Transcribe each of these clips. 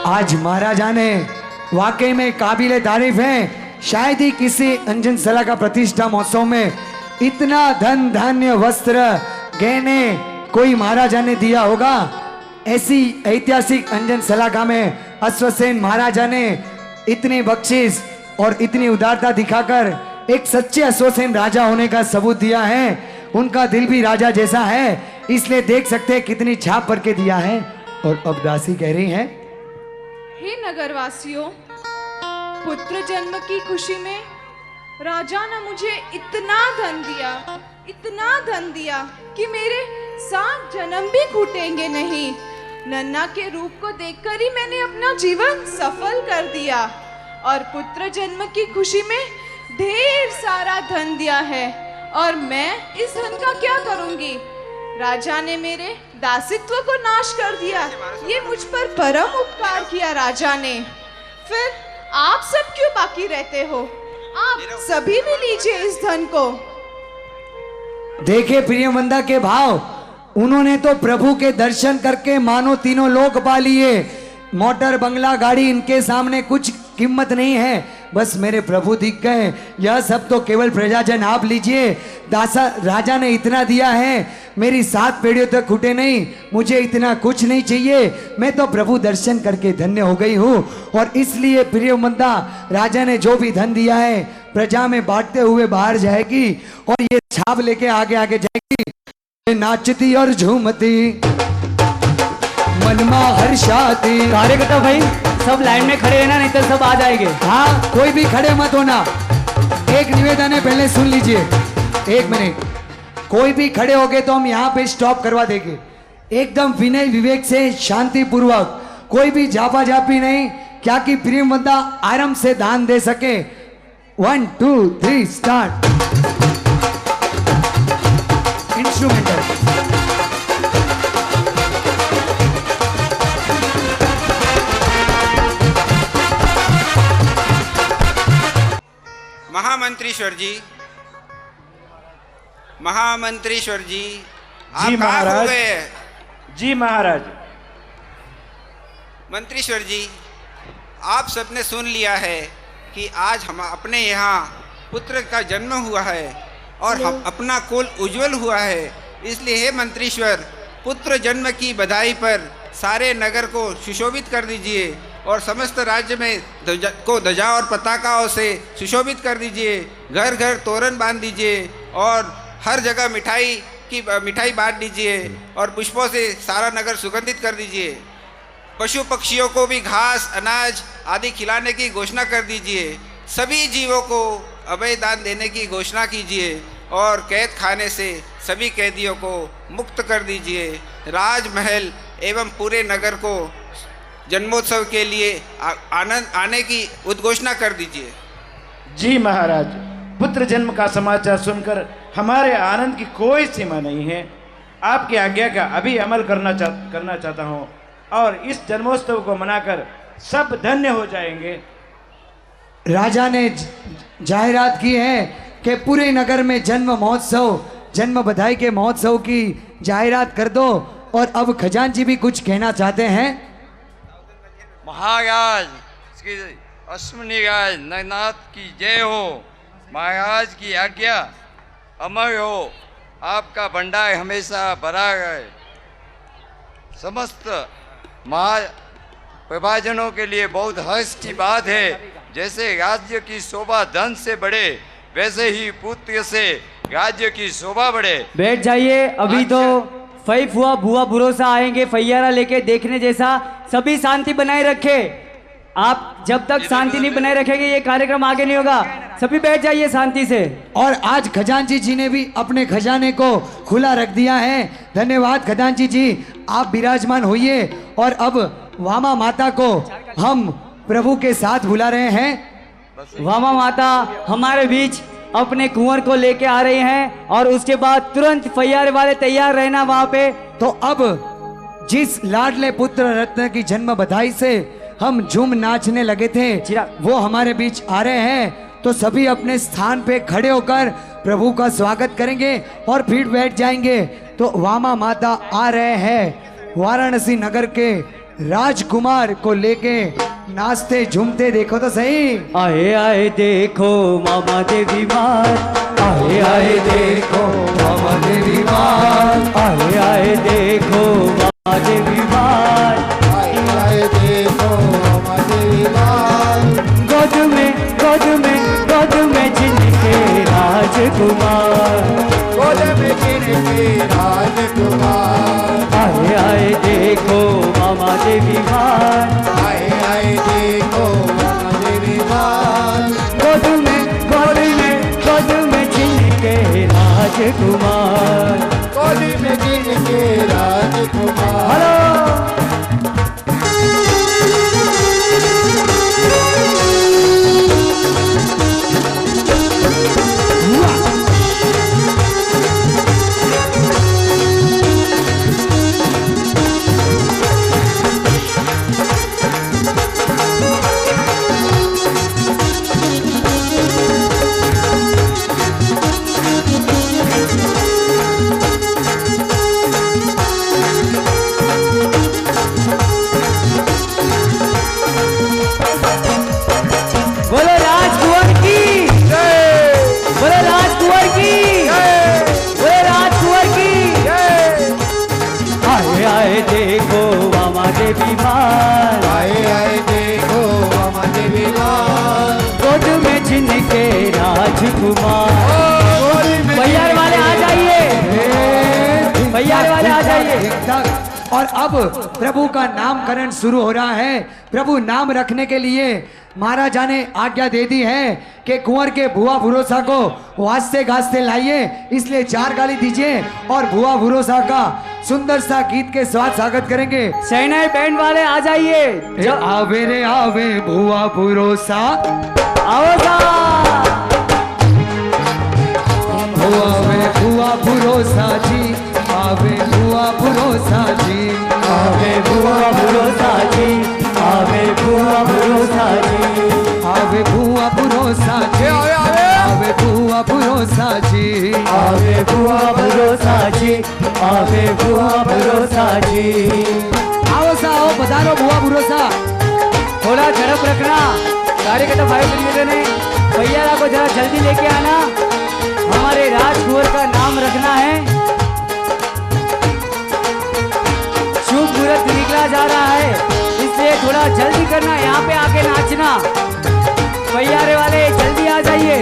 आज महाराजा ने वाकई में काबिले तारीफ है। शायद ही किसी अंजन सला का प्रतिष्ठा महोत्सव में इतना धन धान्य वस्त्र गहने कोई महाराजा ने दिया होगा। ऐसी ऐतिहासिक अंजन सलाखा में अश्वसेन महाराजा ने इतनी बख्शिश और इतनी उदारता दिखाकर एक सच्चे अश्वसेन राजा होने का सबूत दिया है। उनका दिल भी राजा जैसा है, इसलिए देख सकते हैं कितनी छाप भर के दिया है। और अब दासी कह रही है, हे नगरवासियों, पुत्र जन्म की खुशी में राजा ने मुझे इतना धन दिया कि मेरे 7 जन्म भी घुटेंगे नहीं। नन्ना के रूप को देखकर ही मैंने अपना जीवन सफल कर दिया और पुत्र जन्म की खुशी में ढेर सारा धन दिया है। और मैं इस धन का क्या करूंगी? राजा ने मेरे दासित्व को नाश कर दिया, ये मुझ पर परम उपकार किया राजा ने। फिर आप सब क्यों बाकी रहते हो? आप सभी भी लीजिए इस धन को। देखे प्रियवंदा के भाव, उन्होंने तो प्रभु के दर्शन करके मानो तीनों लोक पा लिए। मोटर बंगला गाड़ी इनके सामने कुछ कीमत नहीं है, बस मेरे प्रभु दिख गए। यह सब तो केवल प्रजाजन आप लीजिए। दासा राजा ने इतना दिया है, मेरी 7 पीढ़ियों तक घुटे नहीं। मुझे इतना कुछ नहीं चाहिए, मैं तो प्रभु दर्शन करके धन्य हो गई हूँ। और इसलिए प्रियवंदा, राजा ने जो भी धन दिया है प्रजा में बांटते हुए बाहर जाएगी और ये छाप लेके आगे आगे जाएगी। नाचती और झूमती मनमा हर्षाती। कार्यकर्ता भाई सब लाइन में खड़े हैं ना, नहीं तो सब आ जाएंगे। हाँ, कोई भी खड़े मत होना। एक निवेदन है, पहले सुन लीजिए। 1 मिनट, कोई भी खड़े हो गए तो हम यहाँ पे स्टॉप करवा देंगे। एकदम विनय विवेक से शांति पूर्वक, कोई भी झापा झापी नहीं, क्या कि प्रेम बंदा आराम से दान दे सके। 1 2 3 स्टार्ट। इंस्ट्रूमेंटल। महामंत्रीश्वर जी, आप जी कहाँ महाराज। खो गए? जी महाराज। मंत्रीश्वर जी, आप सबने सुन लिया है कि आज हम अपने यहाँ पुत्र का जन्म हुआ है और हम अपना कुल उज्जवल हुआ है। इसलिए हे मंत्रीश्वर, पुत्र जन्म की बधाई पर सारे नगर को सुशोभित कर दीजिए और समस्त राज्य में ध्वजा और पताकाओं से सुशोभित कर दीजिए। घर घर तोरण बांध दीजिए और हर जगह मिठाई बांट दीजिए और पुष्पों से सारा नगर सुगंधित कर दीजिए। पशु पक्षियों को भी घास अनाज आदि खिलाने की घोषणा कर दीजिए। सभी जीवों को अभय दान देने की घोषणा कीजिए और कैद खाने से सभी कैदियों को मुक्त कर दीजिए। राजमहल एवं पूरे नगर को जन्मोत्सव के लिए आनंद आने की उद्घोषणा कर दीजिए। जी महाराज, पुत्र जन्म का समाचार सुनकर हमारे आनंद की कोई सीमा नहीं है। आपकी आज्ञा का अभी अमल करना चाहता हूँ और इस जन्मोत्सव को मनाकर सब धन्य हो जाएंगे। राजा ने जाहिरात की है कि पूरे नगर में जन्म महोत्सव, जन्म बधाई के महोत्सव की जाहिरात कर दो। और अब खजांची भी कुछ कहना चाहते हैं। महाराज श्री अश्वनीराज नरनाथ की जय हो। महाराज की आज्ञा अमर हो। आपका भंडार हमेशा भरा रहे। समस्त महाप्रभाजनों के लिए बहुत हर्ष की बात है। जैसे राज्य की शोभा धन से बढ़े, वैसे ही पुत्र से राज्य की शोभा बढ़े। बैठ जाइए। अभी तो फई फुआ बुआ भरोसा आएंगे फैयारा लेके देखने जैसा। सभी शांति बनाए रखे। आप जब तक शांति नहीं बनाए रखेंगे ये कार्यक्रम आगे नहीं होगा। सभी बैठ जाइए शांति से। और आज खजांची जी ने भी अपने खजाने को खुला रख दिया है। धन्यवाद खजांची जी, आप विराजमान होइए। और अब वामा माता को हम प्रभु के साथ बुला रहे हैं। वामा माता हमारे बीच अपने कुंवर को लेके आ रही हैं और उसके बाद तुरंत फैयारे वाले तैयार रहना वहां पे। तो अब जिस लाडले पुत्र रत्न की जन्म बधाई से हम झूम नाचने लगे थे, वो हमारे बीच आ रहे हैं। तो सभी अपने स्थान पे खड़े होकर प्रभु का स्वागत करेंगे और फिर बैठ जाएंगे। तो वामा माता आ रहे हैं वाराणसी नगर के राजकुमार को लेके नाचते झूमते देखो तो सही। आए आए देखो मामा देवी मार, आए आए देखो मामा देवी मार, आए आए देखो मामा देवी मार, आए आए देखो मामा देवी मार। गोद में जिनके राजकुमार, गोद में जिनके राजकुमार। आए आए देखो मामा देवी मार, आए आए देखो मामा देवी मार। गोद में जिनके राजकुमार। गोद में जिनके राजकुमार। हेलो बोलो राजकुंवर की जय, बोलो राजकुंवर की जय, बोलो राजकुंवर की जय। आए आए देखो मामा देवी मार, आए आए देखो मामा देवी मार। गोद में जिनके राजकुमार। भैया वाले आ जाइए, भैया वाले आ जाइए। और अब प्रभु का नामकरण शुरू हो रहा है। प्रभु नाम रखने के लिए महाराजा ने आज्ञा दे दी है कि कुंवर के भुआ भरोसा को वाजते गाजते लाइए, इसलिए 4 गाली दीजिए और भुआ भरोसा का सुंदर सा गीत के साथ स्वागत करेंगे। शहनाई बैंड वाले आ जाइए। आवे रे आवे भुआ भरोसा, आओ सा आवे भुआ भरोसा जी, आवे भुआ भरोसा जी, आवे बुआ भरोसा जी, आवे बुआ भरोसा जी, आवे भुआ भरोसा जी, आवे भुआ भरोसा जी, आवे बुआ भरोसा जी, आवे बुआ भरोसा जी। आओ सा आओ पधारो भुआ भरोसा। थोड़ा झड़प रखना, कार्यकर्ता भाई बंधुओं ने भैया को जरा जल्दी लेके आना, हमारे राजकुंवर का नाम रखना है। शुभ मुहूर्त निकला जा रहा है, इसलिए थोड़ा जल्दी करना, यहाँ पे आके नाचना। भैयारे वाले जल्दी आ जाइए।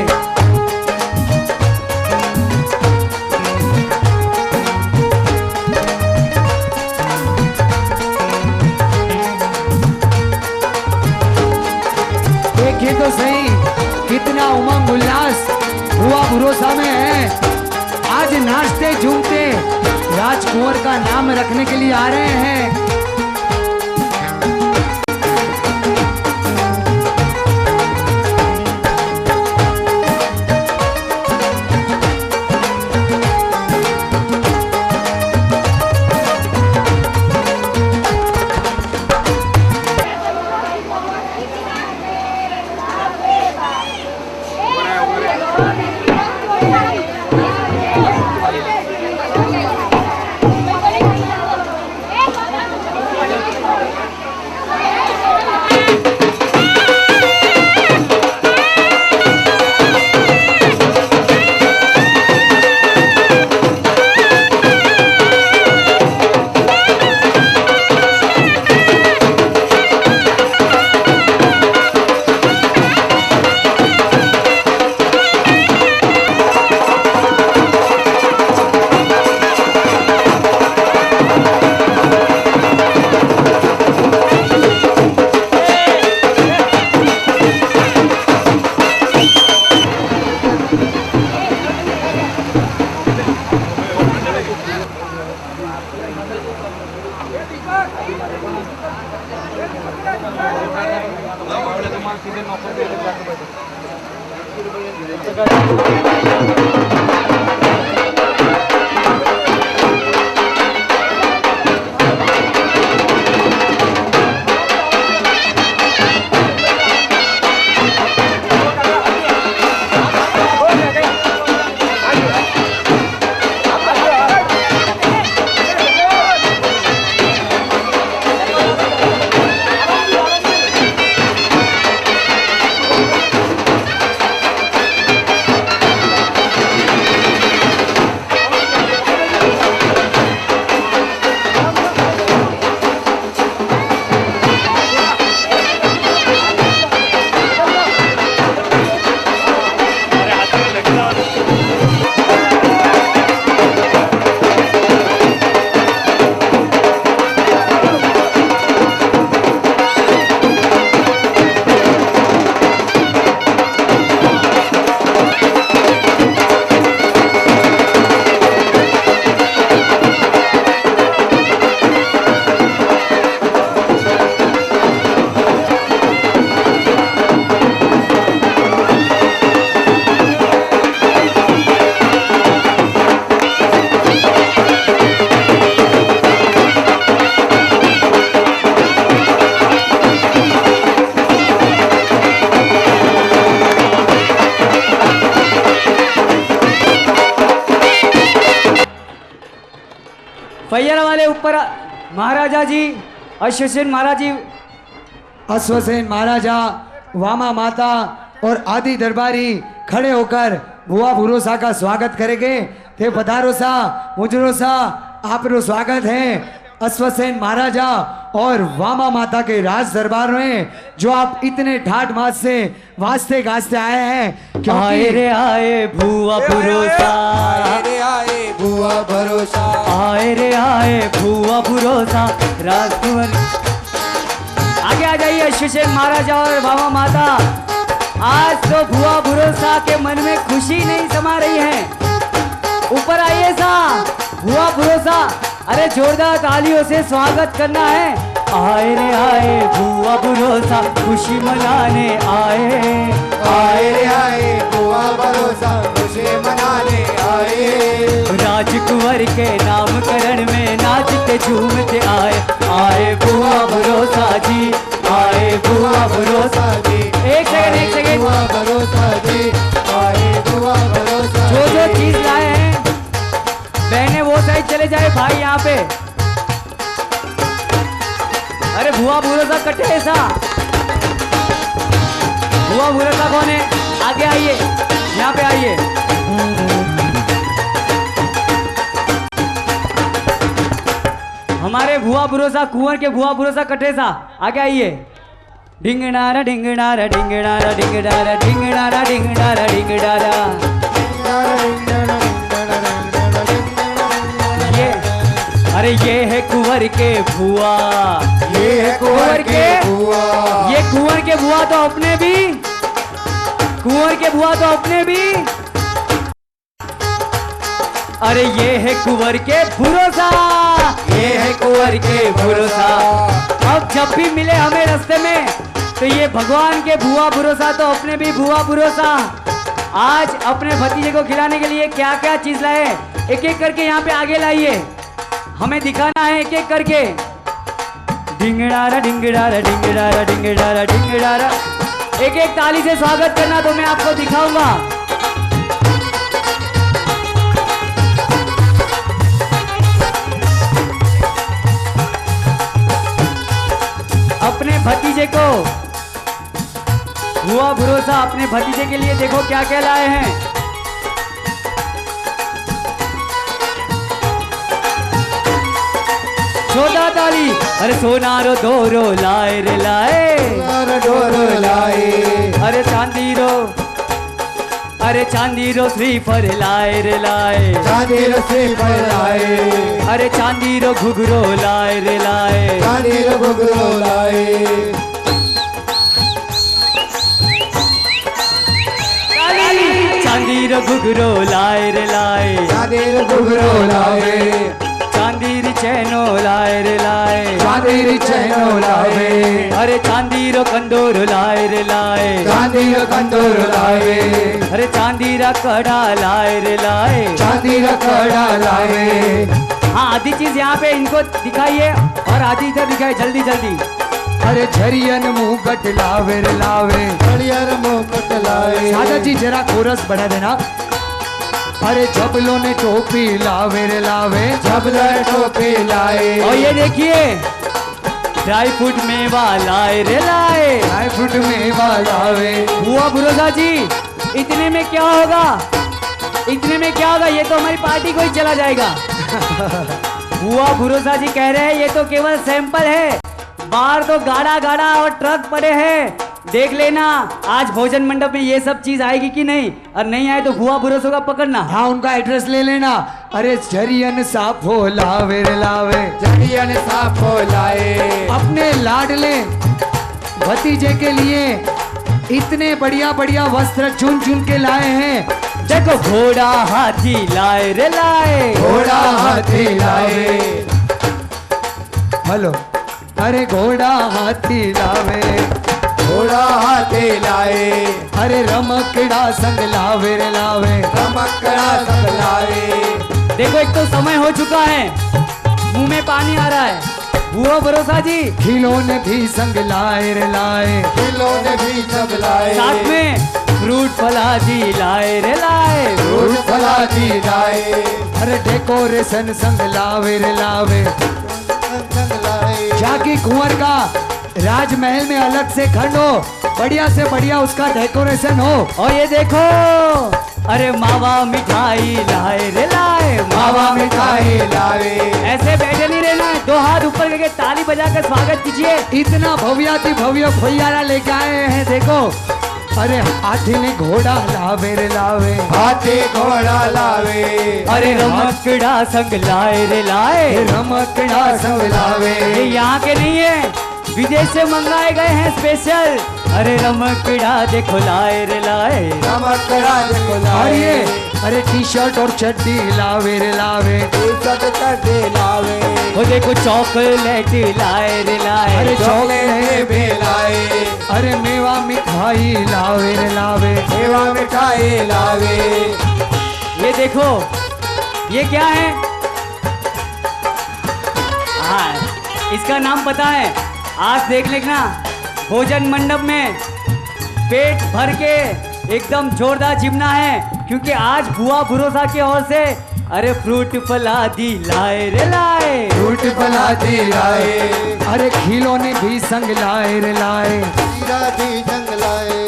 देखिए तो सही कितना उमंग उल्लास भुआ भरोसा में है। आज नाचते झूमते राजकुंवर का नाम रखने के लिए आ रहे हैं। फैयारा वाले ऊपर महाराजा जी, अश्वसेन महाराज जी, अश्वसेन महाराजा, वामा माता और आदि दरबारी खड़े होकर बुआ भरोसा का स्वागत करेंगे। थे पधारो सा, मुजरो सा, आपरो स्वागत है अश्वसेन महाराजा और वामा माता के राज दरबार में, जो आप इतने ठाठ माठ से वास्ते गाजते आए हैं। आए रे आए भुआ भरोसा, बुआ भरोसा, आए रे आए भुआ भरोसा राजकुमार। आगे आ जाइए अश्वसेन महाराजा और बाबा माता। आज तो भुआ भरोसा के मन में खुशी नहीं समा रही है। ऊपर आइए सा भुआ भरोसा, अरे जोरदार तालियों से स्वागत करना है। आए रे आए भुआ भरोसा खुशी मनाने आए, आए रे आए बुआ भरोसा खुशी मनाने आए। राजकुंवर के नामकरण में नाचते झूमते आए। आए बुआ भरोसा जी, आए बुआ भरोसा जी। एक सेकंड बुआ भरोसा जी, आए बुआ भरोसा जो जो जी। चीज लाए हैं बहने वो साइड चले जाए, भाई यहाँ पे। अरे भुआ भरोसा कटे ऐसा, भुआ भरोसा कौन है? आगे आइए, यहाँ पे आइए। हमारे भुआ भरोसा कुंवर के भुआ भरोसा कटे सा, आगे आइए। ढिंगनारा ढिंगनारा ढिंगनारा ढिंगनारा ढिंगनारा ढिंगनारा ढिंगनारा। ये अरे ये है कुंवर के भुआ, ये है कुंवर के बुआ, ये कुंवर के बुआ तो अपने भी, कुंवर के बुआ तो अपने भी। अरे ये है कुंवर के भरोसा, ये है कुंवर के भरोसा। अब जब भी मिले हमें रास्ते में तो ये भगवान के भुआ भरोसा तो अपने भी भुआ भरोसा। आज अपने भतीजे को खिलाने के लिए क्या क्या चीज लाए, एक एक करके यहाँ पे आगे लाइए, हमें दिखाना है एक एक करके। ढिंगड़ारा ढिंगड़ारा ढिंगड़ारा ढिंगड़ारा ढिंगड़ारा। एक एक ताली से स्वागत करना तो मैं आपको दिखाऊंगा। अपने भतीजे को हुआ भरोसा, अपने भतीजे के लिए देखो क्या क्या लाए हैं। छोटा ताली, अरे सोनारो दोरो लाए रे लाए, डोरो लाए, अरे चांदी रो, अरे चांदी रो श्रीफल लाए रे लाए, चांदी रसे पर लाए, अरे चांदी रो घुघरो लाए रे लाए। चांदी घुघरो लाए, चांदी रो घुघरो लाए रे लाए, चांदी घुघरो लाए, चांदी री चैनो लाए रे लाए, चांदी चैनो लाए, अरे चांदी रो कंदोर लाए रे लाए, चांदी कंदूर लाए, अरे चांदी रा कड़ा लाए रे लाए। चांदी कड़ा लाए। हाँ आधी चीज यहाँ पे इनको दिखाइए और आधी इधर दिखाइए, जल्दी जल्दी। अरे झरियन मुकुट लावे रे लावे, हरियर मुकुट लाए, सादा जी जरा कोरस बढ़ा देना। अरे जबलों ने टोपी लावे रे लावे, झबलर टोपी लाए, और ये देखिए ड्राई फ्रूट मेवा लाए रे लाए। ड्राई फ्रूट मेवा लावे। हुआ भरोसा जी, इतने में क्या होगा, इतने में क्या होगा, ये तो हमारी पार्टी को ही चला जाएगा। हुआ भरोसा जी कह रहे हैं ये तो केवल सैंपल है, बाहर तो गाड़ा गाड़ा और ट्रक पड़े हैं, देख लेना आज भोजन मंडप में ये सब चीज आएगी कि नहीं, और नहीं आए तो भुआ भरोसा का पकड़ना। हाँ उनका एड्रेस ले लेना। अरे झरियन साफो लावे रे लावे, झरियन साफो लाए, अपने लाडले भतीजे के लिए इतने बढ़िया बढ़िया वस्त्र चुन चुन के लाए हैं। देखो घोड़ा हाथी लाए रे लाए, घोड़ा हाथी लाए, हेलो, अरे घोड़ा हाथी लावे, घोड़ा हाथी लाए, अरे रमकड़ा संग लावे रे लावे। रमकड़ा सब लाए, देखो एक तो समय हो चुका है, मुंह में पानी आ रहा है। हुआ भरोसा जी खिलौने भी संग लाए रे लाए, खिलौने भी सब लाए, साथ में फ्रूट फलादी लाए रे लाए, फूल फलादी लाए, अरे डेकोरेशन संग लावे रे लावे। संग लाए, जाकी कुंवर का राजमहल में अलग से खंड हो, बढ़िया से बढ़िया उसका डेकोरेशन हो। और ये देखो, अरे मावा मिठाई लाए रे लाए, मावा मिठाई लाए, ऐसे बैठे नहीं रहना है, दो हाथ ऊपर करके ताली बजाकर स्वागत कीजिए। इतना भव्याति भव्य फैयारा लेके आए हैं देखो। अरे हाथी ने घोड़ा लावे रे लावे, हाथी घोड़ा लावे, अरे रमकड़ा संग लाए रे लाए, रमकड़ा संग लावे। ये यहाँ के नहीं है, विदेश से मंगाए गए हैं स्पेशल। अरे रमकड़ा देखो लाए रे लाए, रमकड़ा देखो और लाए, ये अरे टी शर्ट और चड्डी लावे रे लावे। टी-शर्ट चड्डी लावे, वो देखो चॉकलेट लाए रे लाए, अरे चॉकलेट भी लाए, अरे मेवा मिठाई लावे रे लावे। मेवा मिठाई लावे, ये देखो, ये क्या है? हाँ, इसका नाम पता है, आज देख लेना भोजन मंडप में पेट भर के एकदम जोरदार जिमना है, क्योंकि आज बुआ भरोसा की ओर से अरे फ्रूट फलादी लाए रे लाए, फूल फलादी लाए, अरे खिलौने भी संग लाए रे लाए, हीरादी संग लाए,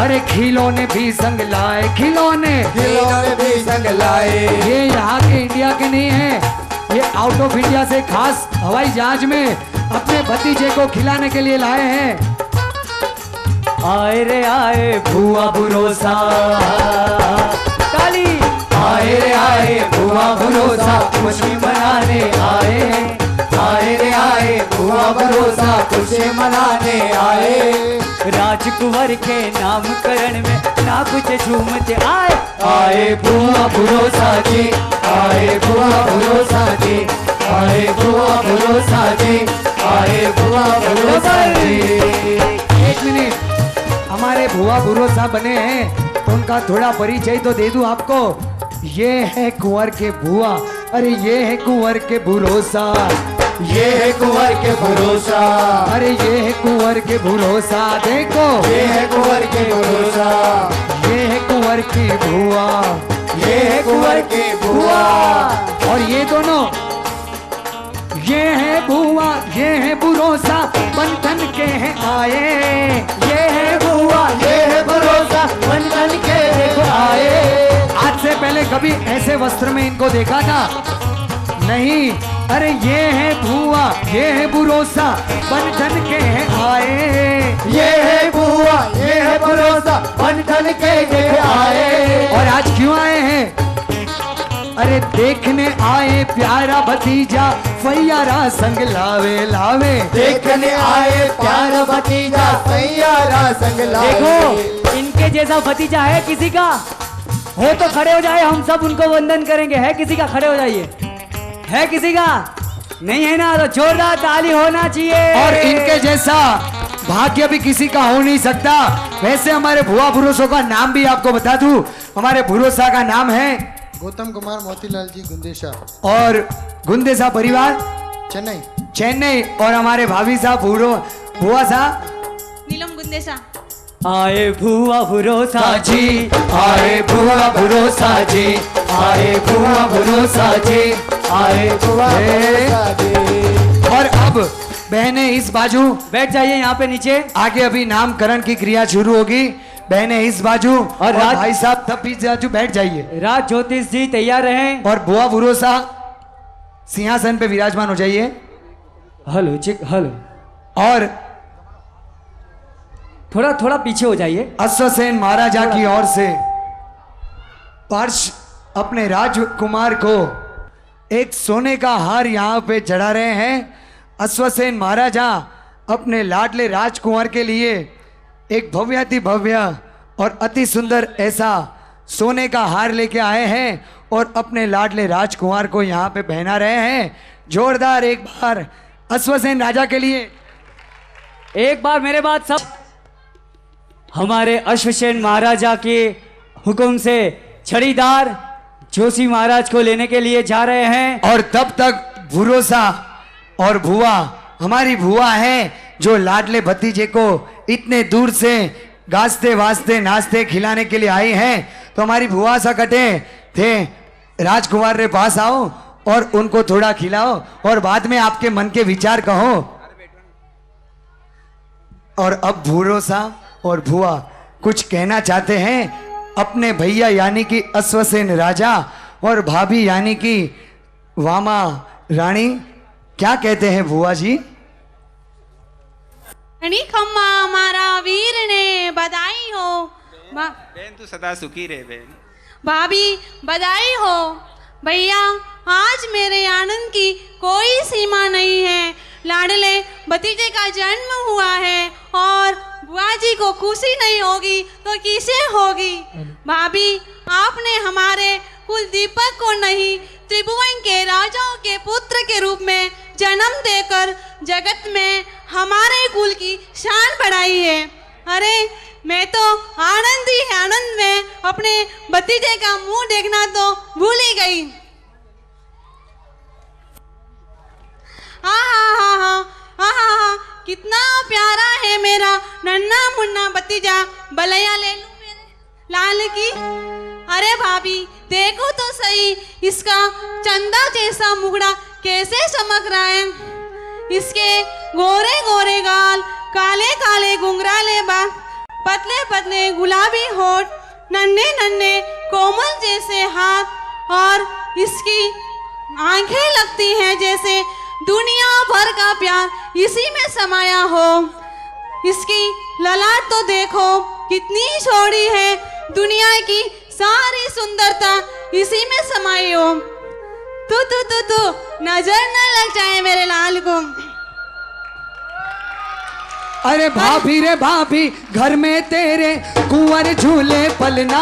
अरे खिलौने भी संग लाए, खिलौने। खिलौने भी संग लाए, ये यहाँ के इंडिया के नहीं है, ये आउट ऑफ इंडिया से खास हवाई जहाज में अपने भतीजे को खिलाने के लिए लाए हैं। आए रे आए बुआ भरोसा, ताली। आए रे आए बुआ भरोसा खुशी मनाने आए, आए रे आए बुआ भरोसा खुशी मनाने आए, राजकुंवर के नामकरण में ना कुछ झूमते आए, आए बुआ भरोसा जी, आए बुआ भरोसा जी, आए बुआ भरोसा जी, आए बुआ भरोसा जी। एक मिनट, हमारे बुआ भरोसा बने हैं तो उनका थोड़ा परिचय तो दे दूं आपको। ये है कुंवर के बुआ, अरे ये है कुंवर के भरोसा, ये है कुंवर के भरोसा, अरे ये है कुंवर के भरोसा। देखो ये है कुंवर के भरोसा, ये है कुंवर की बुआ, ये है कुंवर की बुआ, और ये दोनों, ये है बुआ ये है भरोसा बंधन के हैं आए, ये है बुआ ये है भरोसा बंधन के देखो आए। आज से पहले कभी ऐसे वस्त्र में इनको देखा था? नहीं। अरे ये है बुआ ये है भरोसा बंधन के हैं आए, ये है बुआ ये है भरोसा बंधन के देखो आए। और आज क्यों आए हैं? अरे देखने आए प्यारा भतीजा फैयारा संग लावे लावे, देखने आए प्यारा भतीजा सैयारा संग लावे। देखो इनके जैसा भतीजा है किसी का? हो तो खड़े हो जाए, हम सब उनको वंदन करेंगे। है किसी का? खड़े हो जाइए। है किसी का? नहीं है ना? तो जोरदार ताली होना चाहिए। और इनके जैसा भाग्य भी किसी का हो नहीं सकता। वैसे हमारे भुआ भरोसों का नाम भी आपको बता दूं, हमारे भरोसा का नाम है गौतम कुमार मोतीलाल जी गुंदेशा, और गुंदेसा परिवार चेन्नई। चेन्नई। और हमारे भाभी साहब भुआ साहब नीलम गुंदेशा। आए भुआ भरोसा जी, आए भुआ भरोसा जी, आए भुआ भरोसा जी, आए भुआ भरोसा जी। और अब बहनें इस बाजू बैठ जाइए यहाँ पे नीचे। आगे अभी नामकरण की क्रिया शुरू होगी। बहनें इस बाजू और भाई साहब तब इस बाजू बैठ जाइए। राज ज्योतिष जी तैयार रहें। और बुआ भरोसा सिंहासन पे विराजमान हो जाइए। हेलो चिक हेलो। और थोड़ा थोड़ा पीछे हो जाइए। अश्वसेन महाराजा की ओर से पर्श अपने राजकुमार को एक सोने का हार यहाँ पे चढ़ा रहे हैं। अश्वसेन महाराजा अपने लाडले राजकुमार के लिए एक भव्याति भव्य और अति सुंदर ऐसा सोने का हार लेके आए हैं और अपने लाडले राजकुमार को यहाँ पे पहना रहे हैं। जोरदार एक बार अश्वसेन राजा के लिए। एक बार मेरे बात सब हमारे अश्वसेन महाराजा के हुक्म से छड़ीदार जोशी महाराज को लेने के लिए जा रहे हैं। और तब तक भरोसा और भुआ हमारी भुआ है जो लाडले भतीजे को इतने दूर से गाजते वाजते नाचते खिलाने के लिए आई हैं तो हमारी भुआ सा कटे थे राजकुमार रे पास आओ और उनको थोड़ा खिलाओ और बाद में आपके मन के विचार कहो। और अब भूरोसा और भुआ कुछ कहना चाहते हैं अपने भैया यानी कि अश्वसेन राजा और भाभी यानी कि वामा रानी। क्या कहते हैं भुआ जी? खम्मा हमारा वीर ने बधाई हो। बहन तू सदा सुखी रहे बहन। भाभी बधाई हो। भैया आज मेरे आनंद की कोई सीमा नहीं है। लाडले भतीजे का जन्म हुआ है और बुआ जी को खुशी नहीं होगी तो किसे होगी। भाभी आपने हमारे कुल दीपक को नहीं त्रिभुवन के राजाओं के पुत्र के रूप में जन्म देकर जगत में हमारे कुल की शान बढ़ाई है। अरे मैं तो आनंद में अपने भतीजे का मुंह देखना तो भूल ही गई। कितना प्यारा है मेरा नन्ना मुन्ना भतीजा। बलैया ले लूं मेरे लाल की। अरे भाभी देखो तो सही इसका चंदा जैसा मुखड़ा कैसे चमक रहा है। इसके गोरे गोरे गाल, काले काले घुंघराले बाल, पतले पतले गुलाबी होठ, नन्हे नन्हे कोमल जैसे हाथ और इसकी आंखें लगती हैं जैसे दुनिया भर का प्यार इसी में समाया हो। इसकी ललाट तो देखो कितनी चौड़ी है, दुनिया की सारी सुंदरता इसी में समाई हो। तू नजर न लग जाए मेरे लाल को। अरे भाभी रे भाभी घर में तेरे कुंवर झूले पलना।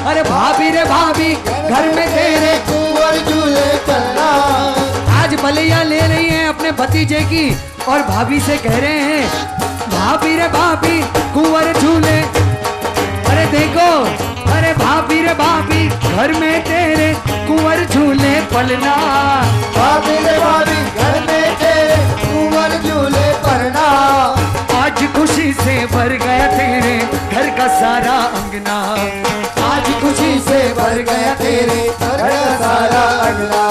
अरे भाभी रे भाभी घर में तेरे कुंवर झूले पलना। आज बलैया ले रही हैं अपने भतीजे की और भाभी से कह रहे हैं भाभी रे भाभी कुंवर झूले। अरे देखो अरे भाभी रे भाभी घर में तेरे कुंवर झूले पलना। भाभी रे भाभी घर में तेरे कुंवर झूले पलना। आज खुशी से भर गया तेरे घर का सारा अंगना। आज खुशी से भर गया तेरे घर का सारा अंगना।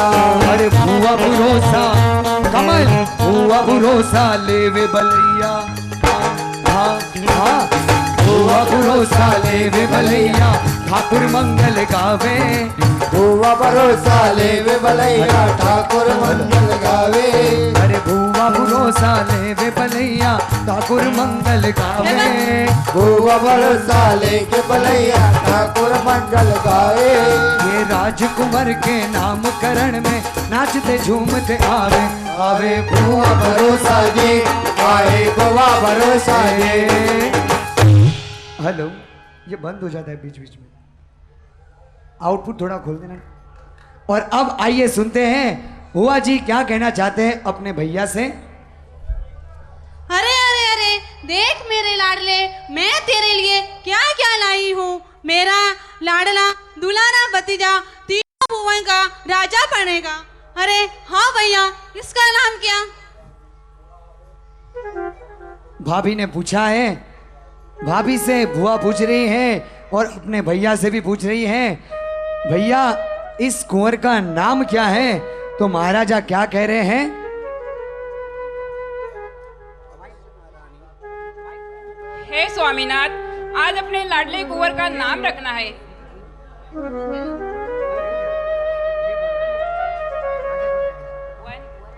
अरे भुआ भरोसा कमल भुआ भरोसा लेवे बलैया। हाँ हाँ भुआ भरोसा लेवे बलैया ठाकुर मंगल गावे। भुआ भरोसा लेवे बलैया ठाकुर मंगल गावे। अरे भुआ भरोसा लेवे बलैया ठाकुर मंगल गावे। भुआ भरोसा लेके बलैया ठाकुर मंगल गावे। ये राजकुमार के नामकरण में नाचते झूमते आवे। आवे भुआ भरोसा जी आए भुआ भरोसा जी। हेलो ये बंद हो जाता है बीच बीच में, आउटपुट थोड़ा खोल देना। और अब आइए सुनते हैं हुआ जी क्या कहना चाहते हैं अपने भैया से। अरे अरे अरे देख मेरे लाडले मैं तेरे लिए क्या क्या लाई हूँ। मेरा लाडला दुलारा भतीजा तीनों भुवन का राजा बनेगा। अरे हाँ भैया इसका नाम क्या? भाभी ने पूछा है, भाभी से बुआ पूछ रही है और अपने भैया से भी पूछ रही है भैया इस कुंवर का नाम क्या है। तो महाराजा क्या कह रहे हैं? हे स्वामीनाथ आज अपने लाडले कुंवर का नाम रखना है।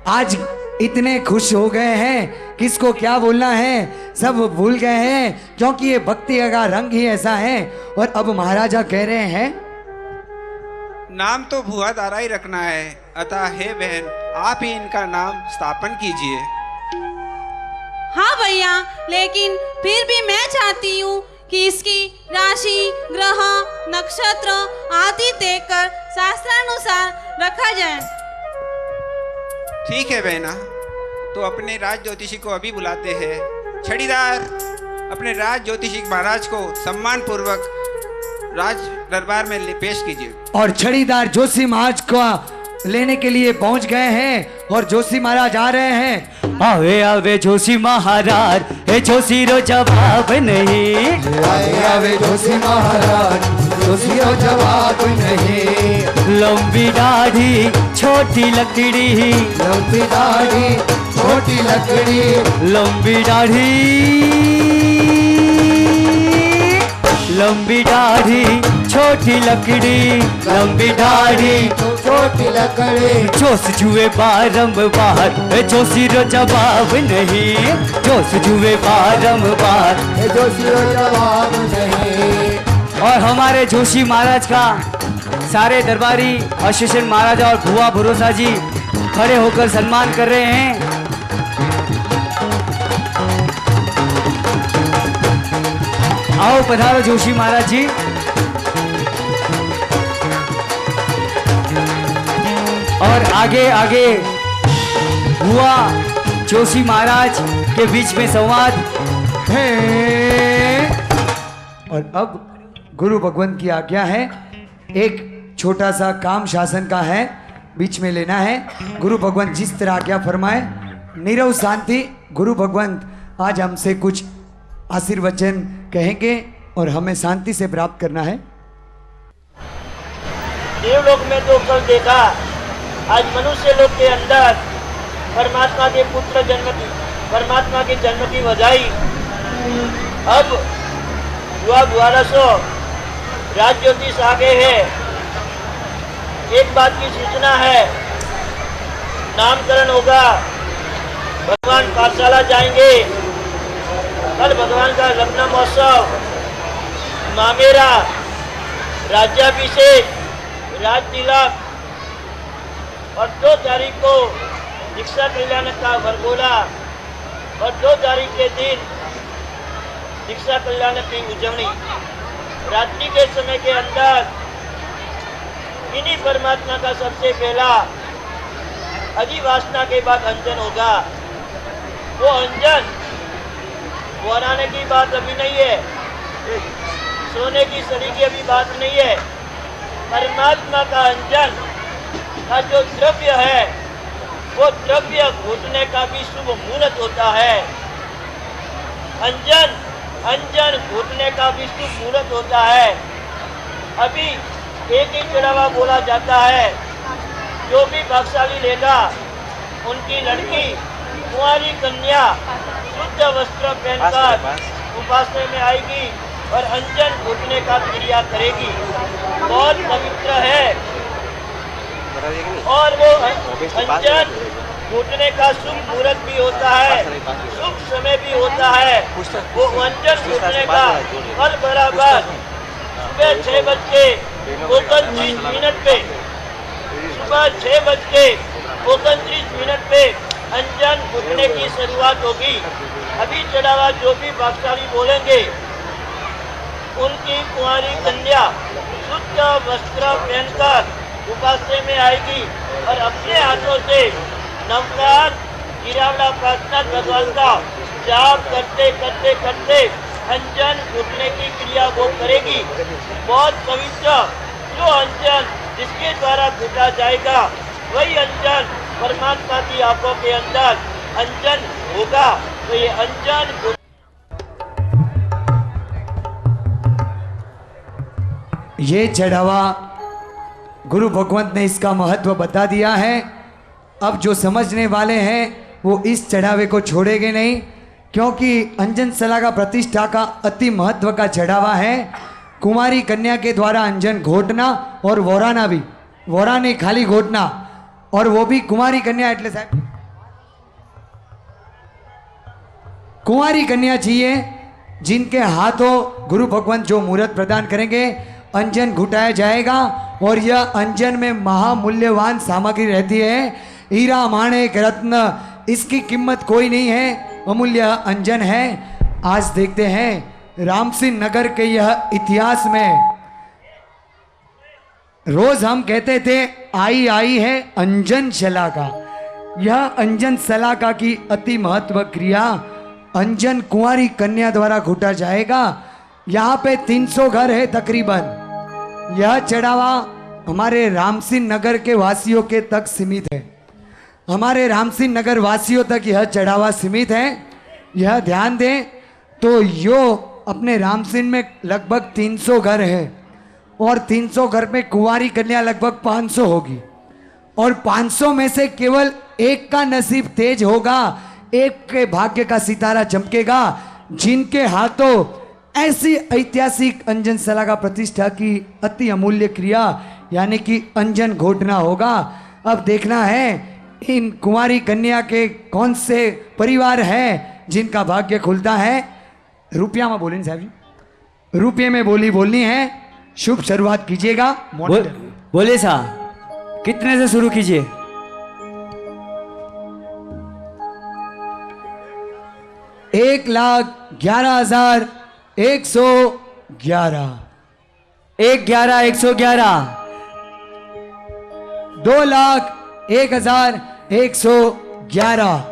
आज इतने खुश हो गए हैं किसको क्या बोलना है सब भूल गए हैं क्योंकि ये भक्ति का रंग ही ऐसा है। और अब महाराजा कह रहे हैं नाम तो भुआ दारा ही रखना है, अतः हे बहन आप ही इनका नाम स्थापन कीजिए। हाँ भैया लेकिन फिर भी मैं चाहती हूँ कि इसकी राशि ग्रह नक्षत्र आदि देखकर शास्त्रानुसार रखा जाए। ठीक है बहना, तो अपने राज ज्योतिषी को अभी बुलाते हैं। छड़ीदार अपने राज ज्योतिषी महाराज को सम्मान पूर्वक राज दरबार में पेश कीजिए। और छड़ीदार जोशी महाराज को लेने के लिए पहुंच गए हैं और जोशी महाराज आ रहे हैं आवे आवे जोशी महाराज हे जोशी रो जवाब नहीं। आए आवे जोशी महाराज जोशी रो जवाब नहीं। लंबी दाढ़ी छोटी लकड़ी, लंबी दाढ़ी छोटी लकड़ी, लंबी दाढ़ी, लंबी दाढ़ी छोटी लकड़ी, लंबी दाढ़ी छोटी लकड़ी। जोश जुए बारंबार जोशी रो जवाब नहीं। जोश जुए बारंबार जोशी रो जवाब नहीं। और हमारे जोशी महाराज का सारे दरबारी अशोषण महाराजा और भुआ भरोसा जी खड़े होकर सम्मान कर रहे हैं। आओ पधारो जोशी महाराज जी। और आगे आगे भुआ जोशी महाराज के बीच में संवाद है। और अब गुरु भगवंत की आज्ञा है, एक छोटा सा काम शासन का है, बीच में लेना है। गुरु भगवंत जिस तरह आज्ञा फरमाए, नीरव शांति। गुरु भगवंत आज हमसे कुछ आशीर्वचन कहेंगे और हमें शांति से प्राप्त करना है। देवलोक में तो कल देखा, आज मनुष्य लोक के अंदर परमात्मा के पुत्र जन्म की, परमात्मा के जन्म की बधाई। अब युवा 1200 राज ज्योतिष आगे है। एक बात की सूचना है, नामकरण होगा, भगवान पाठशाला जाएंगे। कल भगवान का लग्न महोत्सव, मामेरा, राज्याभिषेक, राज तिलक और 2 तारीख को दीक्षा कल्याण का वरगोला और 2 तारीख के दिन दीक्षा कल्याण की उजवनी। रात्रि के समय के अंदर इन्हीं परमात्मा का सबसे पहला अधिवासना के बाद अंजन होगा। वो अंजन बनाने की बात अभी नहीं है, सोने की सरी की अभी बात नहीं है। परमात्मा का अंजन का जो द्रव्य है, वो द्रव्य घुटने का भी शुभ मुहूर्त होता है। अंजन अंजन घुटने का भी शुभ मुहूर्त होता है। अभी एक ही चढ़ावा बोला जाता है, जो भी भाग्यशाली लेगा उनकी लड़की कुंवारी कन्या शुद्ध वस्त्र पहनकर उपासना में आएगी और अंजन घुटने का क्रिया करेगी। बहुत पवित्र है और वो अंजन घुटने का शुभ मुहूर्त भी होता है, शुभ समय भी होता है। वो अंजन घुटने का कल बराबर सुबह 6:29 पे, सुबह 6:29 पे अंजन घुटने की शुरुआत होगी। अभी चढ़ावा जो भी भाग्यशाली बोलेंगे, उनकी कुंवारी कन्या शुद्ध वस्त्र पहनकर उपासना में आएगी और अपने हाथों से नवकार गिरावला प्रार्थना भगवान का जाप करते करते करते अंजन घुटने की क्रिया वो करेगी। बहुत पवित्र जो अंजन जिसके द्वारा घुटा जाएगा, वही अंजन परमात्मा की आंखों के अंदर अंजन होगा। तो ये अंजन ये चढ़ावा गुरु भगवंत ने इसका महत्व बता दिया है। अब जो समझने वाले हैं वो इस चढ़ावे को छोड़ेंगे नहीं, क्योंकि अंजन सला का प्रतिष्ठा का अति महत्व का चढ़ावा है। कुमारी कन्या के द्वारा अंजन घोटना और वोराना भी, वोरा नहीं खाली घोटना, और वो भी कुमारी कन्या एटले साहब कुंवारी कन्या चाहिए जिनके हाथों गुरु भगवंत जो मुहूर्त प्रदान करेंगे, अंजन घुटाया जाएगा। और यह अंजन में महामूल्यवान सामग्री रहती है, हीरा माणिक रत्न, इसकी कीमत कोई नहीं है, अमूल्य अंजन है। आज देखते हैं रामसिंह नगर के यह इतिहास में, रोज हम कहते थे आई आई है अंजन शलाका, यह अंजन शलाका की अति महत्व क्रिया अंजन कुंवारी कन्या द्वारा घुटा जाएगा। यहाँ पे 300 घर है तकरीबन। यह चढ़ावा हमारे रामसिंह नगर के वासियों के तक सीमित है। हमारे रामसिंह नगर वासियों तक यह चढ़ावा सीमित है। यह ध्यान दें तो यो अपने रामसिंह में लगभग 300 घर है और 300 घर में कुंवारी कन्या लगभग 500 होगी और 500 में से केवल एक का नसीब तेज होगा, एक के भाग्य का सितारा चमकेगा जिनके हाथों ऐसी ऐतिहासिक अंजन सलागा प्रतिष्ठा की अति अमूल्य क्रिया यानी कि अंजन घोटना होगा। अब देखना है इन कुंवारी कन्या के कौन से परिवार है जिनका भाग्य खुलता है। रुपया में बोलें साहब जी, रुपये में बोलनी है। शुभ शुरुआत कीजिएगा। बोले साहब कितने से शुरू कीजिए? 1,11,111 1,11,111 2,01,111।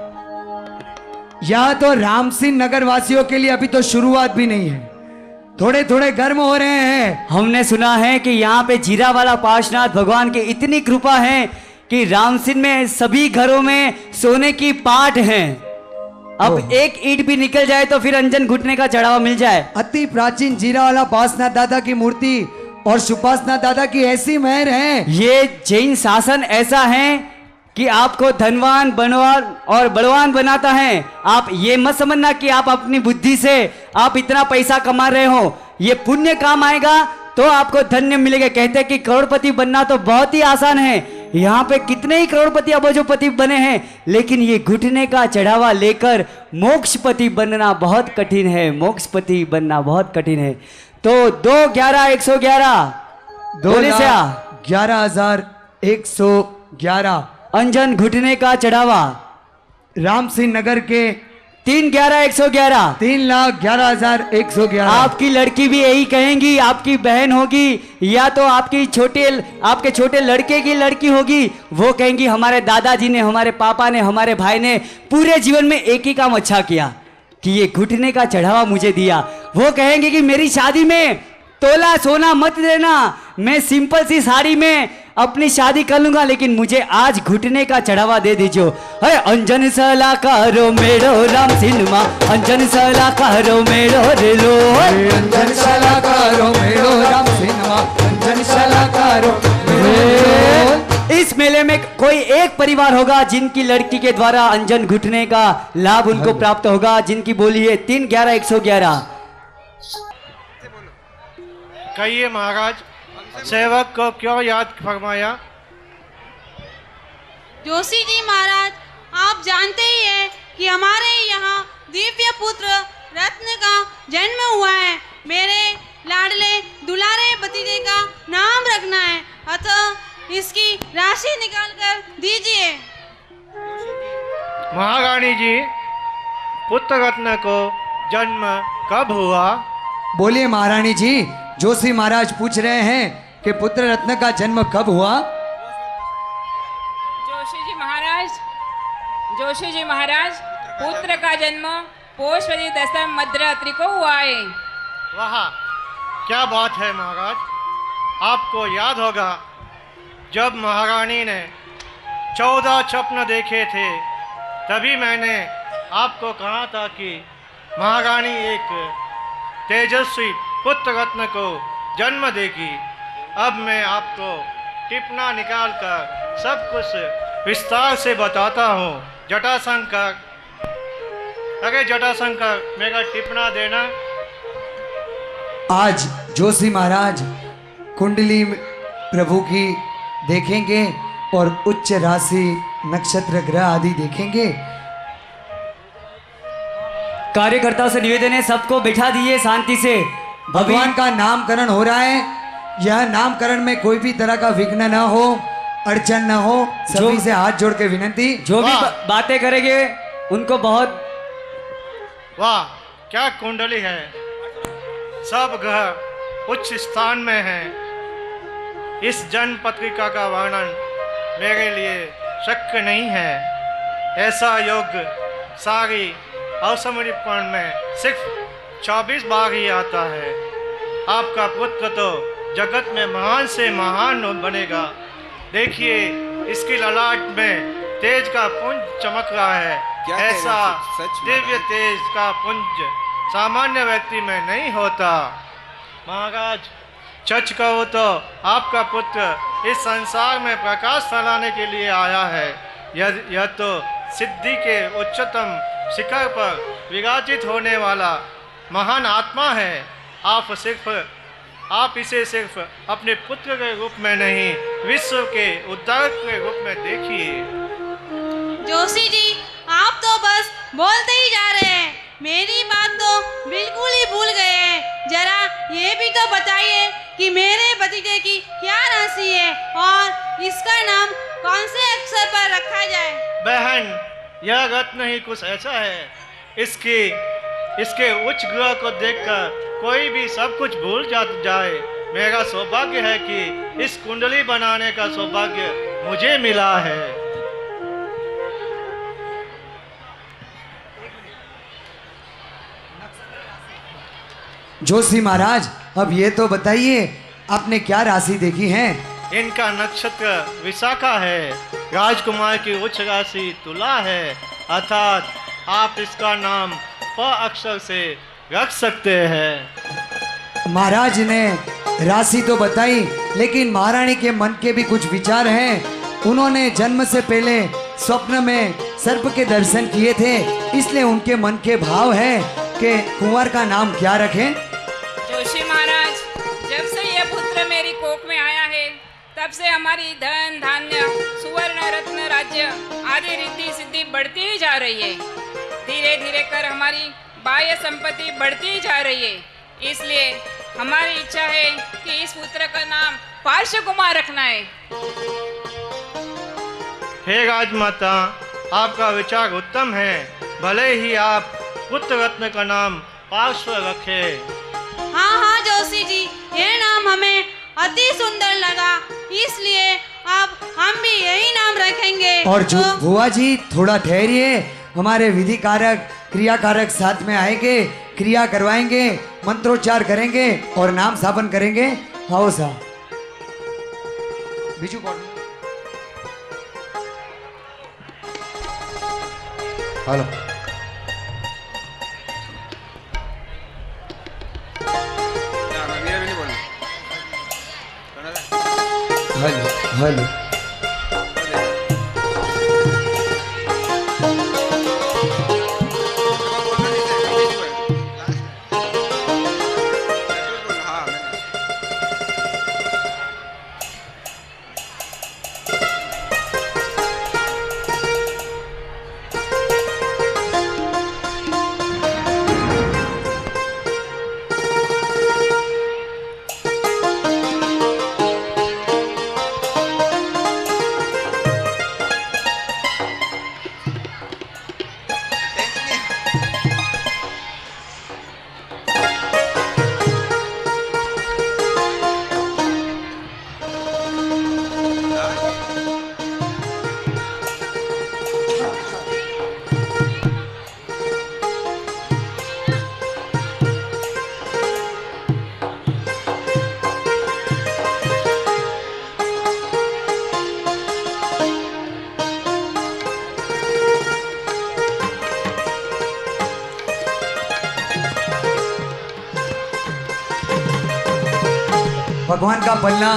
यह तो रामसिंह नगर वासियों के लिए अभी तो शुरुआत भी नहीं है, थोड़े थोड़े गर्म हो रहे हैं। हमने सुना है कि यहाँ पे जीरा वाला पार्शनाथ भगवान की इतनी कृपा है कि रामसिंह में सभी घरों में सोने की पाट है। अब एक ईंट भी निकल जाए तो फिर अंजन घुटने का चढ़ावा मिल जाए। अति प्राचीन जीरा वाला पार्शनाथ दादा की मूर्ति और सुपासनाथ दादा की ऐसी मेहर है। ये जैन शासन ऐसा है कि आपको धनवान बनवान और बलवान बनाता है। आप ये मत समझना कि आप अपनी बुद्धि से आप इतना पैसा कमा रहे हो, ये पुण्य काम आएगा तो आपको धन्य मिलेगा। कहते हैं कि करोड़पति बनना तो बहुत ही आसान है। यहाँ पे कितने ही करोड़पति अबजोपति बने हैं, लेकिन ये घुटने का चढ़ावा लेकर मोक्षपति बनना बहुत कठिन है। मोक्षपति बनना बहुत कठिन है। तो 2,11,111 2,11,111 अंजन घुटने का चढ़ावा। रामसिंह नगर के 3,11,111 3,11,111। आपकी लड़की भी यही कहेंगी, आपकी बहन होगी या तो आपके छोटे लड़के की लड़की होगी, वो कहेंगी हमारे दादाजी ने, हमारे पापा ने, हमारे भाई ने पूरे जीवन में एक ही काम अच्छा किया कि ये घुटने का चढ़ावा मुझे दिया। वो कहेंगे कि मेरी शादी में तोला सोना मत देना, मैं सिंपल सी साड़ी में अपनी शादी कर लूंगा, लेकिन मुझे आज घुटने का चढ़ावा दे दीजिए। अरे अंजन सला करो मेरो राम सिन्हा, अंजन सला करो मेरो रे लो, अंजन सला करो मेरो राम सिन्हा, अंजन सला करो मेरो। इस मेले में कोई एक परिवार होगा जिनकी लड़की के द्वारा अंजन घुटने का लाभ उनको प्राप्त होगा, जिनकी बोली है 3,11,111। कहिए महाराज, सेवक को क्यों याद फरमाया? जोशी जी महाराज, आप जानते ही हैं कि हमारे यहाँ दिव्य पुत्र रत्न का जन्म हुआ है। मेरे लाडले दुलारे भतीजे का नाम रखना है, अतः इसकी राशि निकाल कर दीजिए। महारानी जी, पुत्र रत्न को जन्म कब हुआ? बोलिए महारानी जी। जोशी महाराज पूछ रहे हैं कि पुत्र रत्न का जन्म कब हुआ? जोशी जी महाराज, पुत्र का जन्म पोषवती दशम मध्यरात्रि को हुआ है। वाह, क्या बात है महाराज। आपको याद होगा जब महारानी ने 14 स्वप्न देखे थे, तभी मैंने आपको कहा था कि महारानी एक तेजस्वी पुत्र रत्न को जन्म देगी। अब मैं आपको टिप्पणा निकाल कर सब कुछ विस्तार से बताता हूँ। जटाशंकर, अरे जटाशंकर, मेरा टिप्पणा देना। आज जोशी महाराज कुंडली प्रभु की देखेंगे और उच्च राशि नक्षत्र ग्रह आदि देखेंगे। कार्यकर्ताओं से निवेदन है, सबको बैठा दिए शांति से। भगवान का नामकरण हो रहा है। यह नामकरण में कोई भी तरह का विघ्न न हो, अड़चन न हो, सभी से हाथ जोड़ के विनती। जो भी बातें करेंगे उनको बहुत। वाह, क्या कुंडली है। सब ग्रह उच्च स्थान में हैं। इस जन्म पत्रिका का वर्णन मेरे लिए शक्य नहीं है। ऐसा योग सारी अवसमर्पण में सिर्फ 24 बार ही आता है। आपका पुत्र तो जगत में महान से महान बनेगा। देखिए, इसकी ललाट में तेज का पुंज चमक रहा है। क्या कह रहे हैं? ऐसा सच दिव्य तेज का पुंज सामान्य व्यक्ति में नहीं होता। महाराज, सच कहो तो आपका पुत्र इस संसार में प्रकाश फैलाने के लिए आया है। यह तो सिद्धि के उच्चतम शिखर पर विराजित होने वाला महान आत्मा है। आप इसे सिर्फ अपने पुत्र के रूप में नहीं, विश्व के उद्धारक के रूप में देखिए। जोशी जी, आप तो बस बोलते ही जा रहे हैं, मेरी बात तो बिल्कुल ही भूल गए हैं। जरा ये भी तो बताइए कि मेरे भतीजे की क्या राशि है और इसका नाम कौन से अक्षर पर रखा जाए। बहन, यह रत्न ही कुछ ऐसा है, इसके उच्च ग्रह को देखकर कोई भी सब कुछ भूल जाए। मेरा सौभाग्य है कि इस कुंडली बनाने का सौभाग्य मुझे मिला है। जोशी महाराज, अब ये तो बताइए आपने क्या राशि देखी है? इनका नक्षत्र विशाखा है। राजकुमार की उच्च राशि तुला है, अर्थात आप इसका नाम प अक्षर से रख सकते हैं। महाराज ने राशि तो बताई, लेकिन महारानी के मन के भी कुछ विचार हैं। उन्होंने जन्म से पहले स्वप्न में सर्प के दर्शन किए थे, इसलिए उनके मन के भाव है कि कुंवर का नाम क्या रखें। जोशी महाराज, जब से यह पुत्र मेरी कोख में आया है, तब से हमारी धन धान्य सुवर्ण रत्न राज्य आदि रिद्धि सिद्धि बढ़ती ही जा रही है। धीरे धीरे कर हमारी बाह्य संपत्ति बढ़ती ही जा रही है। इसलिए हमारी इच्छा है कि इस पुत्र का नाम पार्श्व कुमार रखना है। हे राजमाता, आपका विचार उत्तम है। भले ही आप पुत्र रत्न का नाम पार्श्व रखें। हाँ हाँ जोशी जी, ये नाम हमें अति सुंदर लगा, इसलिए अब हम भी यही नाम रखेंगे। और बुआ जी थोड़ा ठहरिए, हमारे विधि कारक क्रिया कारक साथ में आएंगे, क्रिया करवाएंगे, मंत्रोच्चार करेंगे और नाम स्थापन करेंगे। आओ साहब, बीजू हेलो, हेलो हेलो। भगवान का पल्ला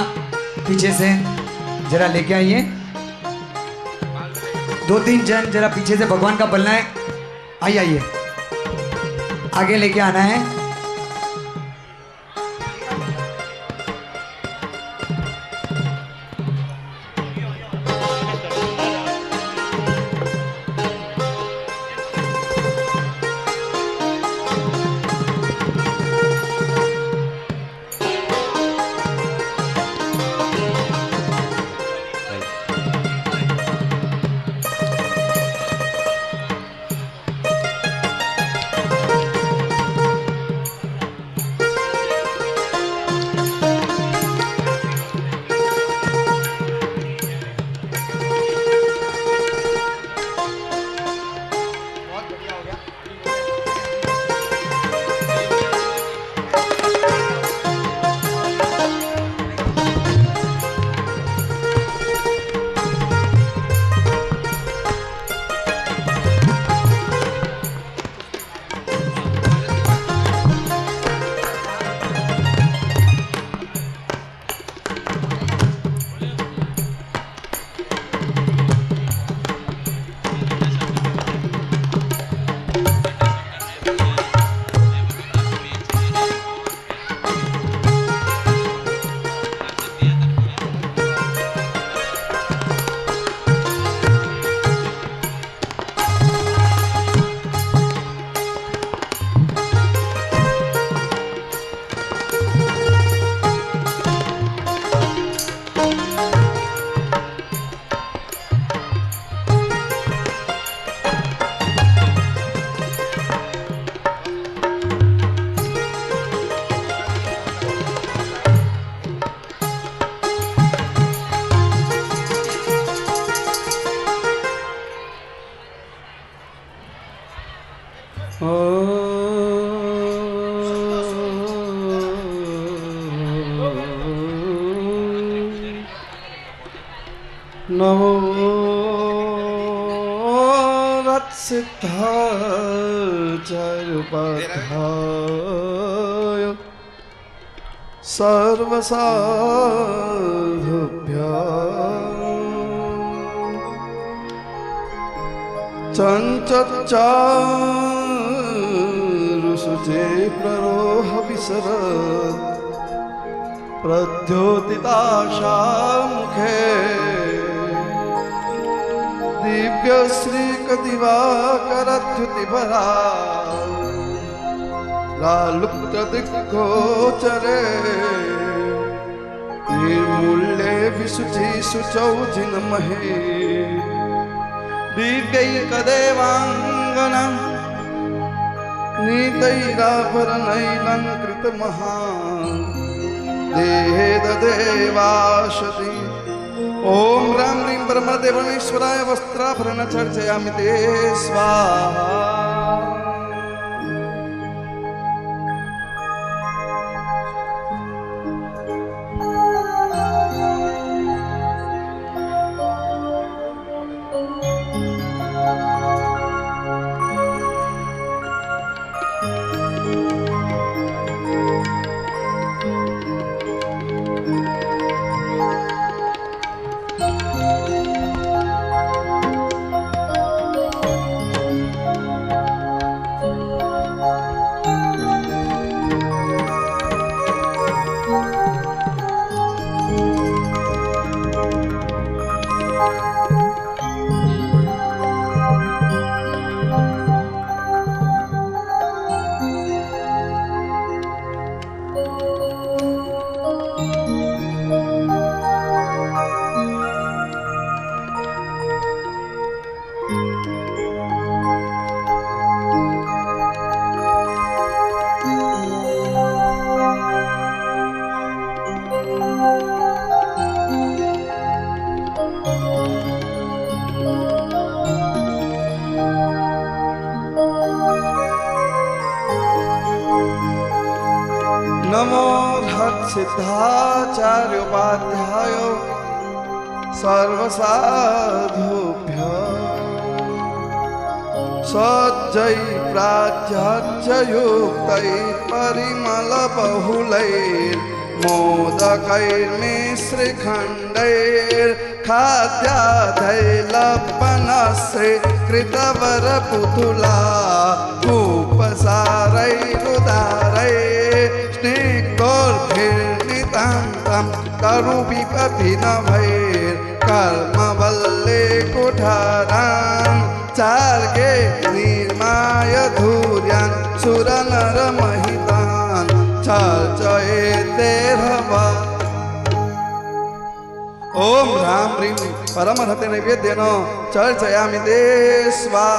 पीछे से जरा लेके आइए। 2-3 जन जरा पीछे से भगवान का पल्ला है, आइए आगे लेके आना है। नमो रत्सिद्धाचार्योपाध्याय सर्वसाधुभ्यां चञ्चच्चारुसुचे प्ररोह विसरत् प्रद्योतिताशामुखे दिव्यश्रीकदिवाकरद्युतिभरा लालुप्तदिग्गोचरे निर्मूल्ये विशुचि शुचौ जिनमहे दिव्यैकदेवाङ्गनं नीतैराभरणैलङ्कृतमहान् देहे ददेवाशति ओम राम ह्रीं परमदेवनेश्वराय वस्त्राभरण चर्चयामि ते स्वाहा। नमो हत्सिद्धाचार्योपाध्याय सर्वसाधुभ्यः सज्जै प्राच्यार्चयुक्तै परिमलबहुलैर्मोदकैर्मिश्रीखण्डैर्खाद्याधैलपनस्य कृतवरपुतुला उपसारैरुदारै स्निग्धोर्भिर्नितान्तं तरुविपभिनभैर्कर्मवल्ले कुठारान् चार्गे निर्माय धूर्यान् सुरनरमहितान् चर्चयेतेर्हवा। ओम राम ह्रीं परमहते नैवेद्येन चर्चयामि ते स्वाहा।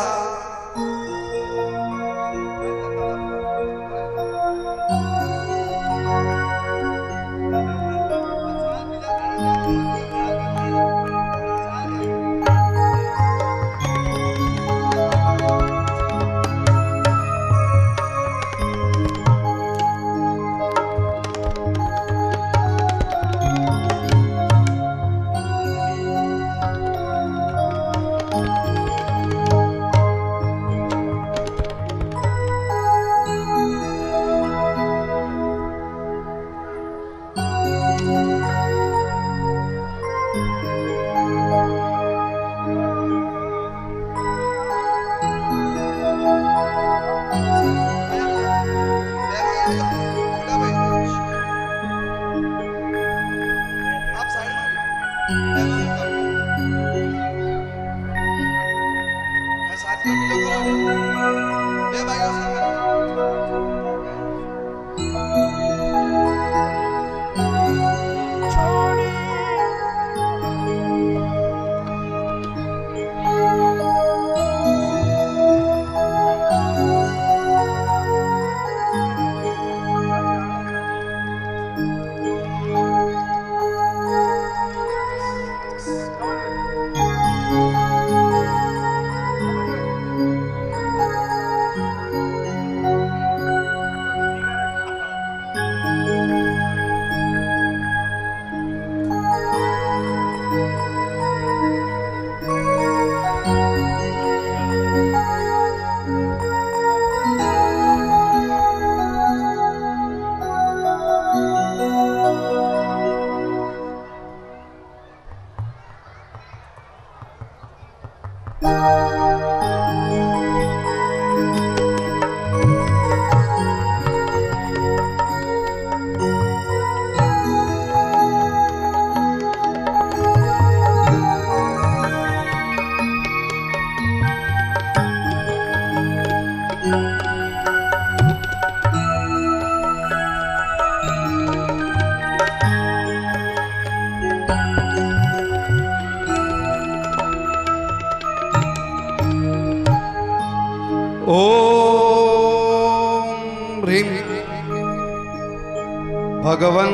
भगवन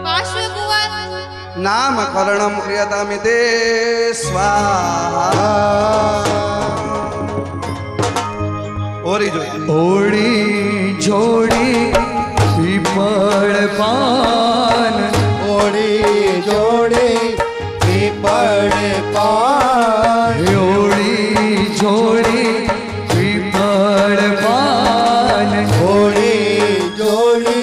पार्श्वकुंवर नामकरणं क्रियतामि ते स्वाहा ओड़ी जोड़ी पीपल पान ओड़ी जोड़ी पीपल पान ओड़ी जोड़ी पीपल पान ओड़ी जोड़ी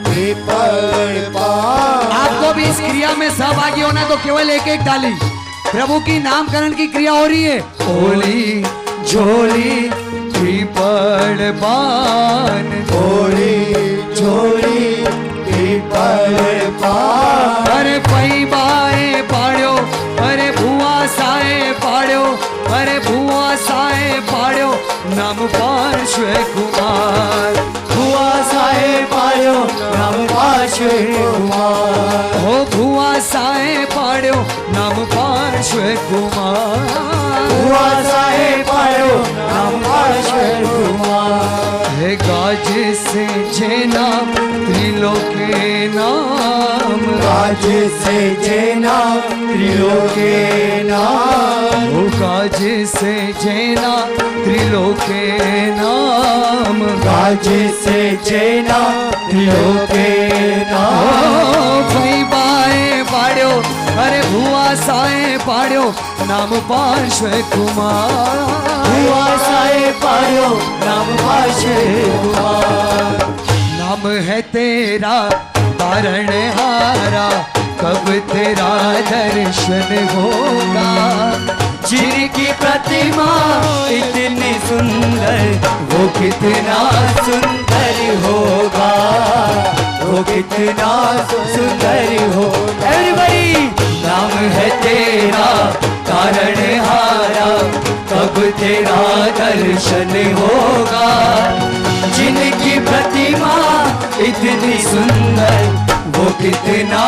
पीपल पान। आपको भी इस क्रिया में सहभागी होना तो केवल एक एक डाली। प्रभु की नामकरण की क्रिया हो रही है। ओली झोली पीपल पान ओली झोली पीपल पान। अरे पई बाए पाड़ो अरे भुआ साए पाड़ो अरे भुआ साए पाड़ो नाम पार्श्व कुमार भुआ साए पाड़ो नाम पार्श्व कुमार। हो भुआ साए पाड़ो नाम पार्श्व कुमार भुआ साए पाड़ो नाम पार्श्व कुमार। हे गाज से जे नाम त्रिलोके नाम गाज से जे नाम त्रिलोके नाम। हो गाज से जे नाम त्रिलोके नाम गाज से जे नाम त्रिलोके नाम। भई बाए पाड़ो अरे भुआ साए पाड़ो नाम पार्श्व कुमार भुआ साए पाड़ो नाम पार्श्व कुमार। नाम है तेरा तारण हारा कब तेरा दर्शन होगा। जिनकी प्रतिमा इतनी सुंदर वो कितना सुंदर होगा, वो कितना सुंदर हो। एवरीबॉडी नाम है तेरा कारण हारा कब तेरा दर्शन होगा। जिनकी प्रतिमा इतनी सुंदर वो कितना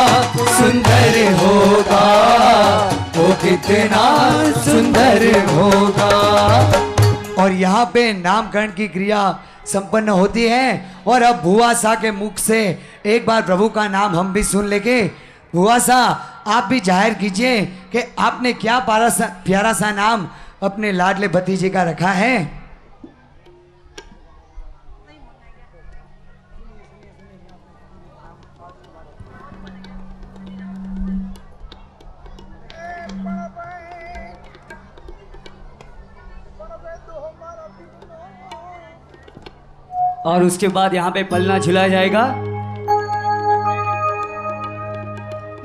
सुंदर होगा, वो कितना सुंदर होगा। और यहाँ पे नामकरण की क्रिया संपन्न होती है। और अब भुआ सा के मुख से एक बार प्रभु का नाम हम भी सुन लेंगे। भुआ सा आप भी जाहिर कीजिए कि आपने क्या प्यारा सा नाम अपने लाडले भतीजे का रखा है। और उसके बाद यहाँ पे पलना झुलाया जाएगा।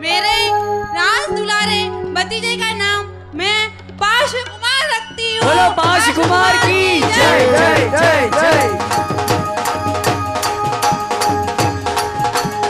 मेरे राज दुलारे भतीजे का नाम मैं पार्श्व कुमार रखती हूँ। बोलो पार्श्व कुमार की जय जय जय जय।